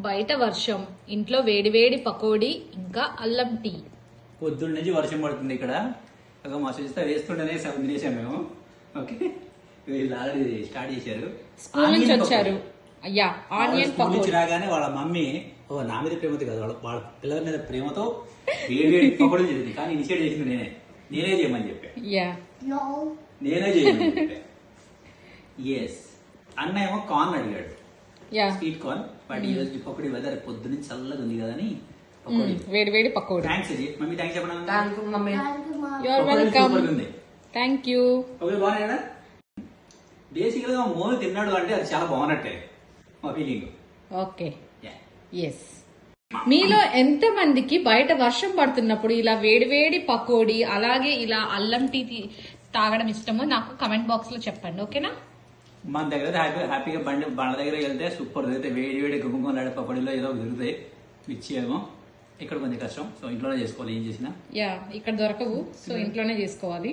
బయట వర్షం, ఇంట్లో వేడివేడి పకోడీ ఇంకా అల్లం టీ. పొద్దున్న నుంచి వర్షం పడుతుంది ఇక్కడ. ఒక మసూస్తా వేస్తుంటేనే తినేసాం మేము. ఓకే, వీళ్ళు ఆల్రెడీ స్టార్ట్ చేశారు. స్కూల్ నుంచి వచ్చారు. అయ్యా ఆనియన్ స్కూల్ నుంచి పకోడీ. రాగానే వాళ్ళ మమ్మీ నా మీద ప్రేమతో కాదు, వాళ్ళ పిల్లల మీద ప్రేమతో వేడి పకోడీ చేసింది. కానీ ఇనిషియేట్ చేసింది నేనే చేయమని చెప్పా. యా నేనే చేయమని చెప్పా. ఎస్, అన్న ఏమో కార్న్ అడిగాడు, యా స్వీట్ కార్న్. బట్ ఈ రోజు పకోడీ వెదర్ పొద్దున్న చల్లగా ఉంది కదా అని వేడివేడి పకోడీ. థ్యాంక్స్ అజయ్. మమ్మీ థ్యాంక్స్ చెప్పండి. You are welcome. ఉంది. Thank you. ఓకే, బాగున్నాయి. బేసిక్ గా మోను తిన్నాడు అంటే అది చాలా బాగున్నట్టే మా ఫీలింగ్. Okay, yes. మీలో ఎంత మందికి బయట వర్షం పడుతున్నప్పుడు ఇలా వేడివేడి పకోడీ అలాగే ఇలా అల్లం టీ తాగడం ఇష్టమో నాకు కమెంట్ బాక్స్ లో చెప్పండి, ఓకేనా? మన దగ్గర హ్యాపీగా బండ దగ్గర వెళ్తే సూపర్ దొరికితే వేడి వేడి గుమ్మలాడే పకోడీలో ఏదో దొరుకుతాయి. మిర్చి ఏమో ఇక్కడ కొంచెం కష్టం, సో ఇంట్లోనే చేసుకోవాలి ఏం చేసినా. యా, ఇక్కడ దొరకవు, సో ఇంట్లోనే చేసుకోవాలి.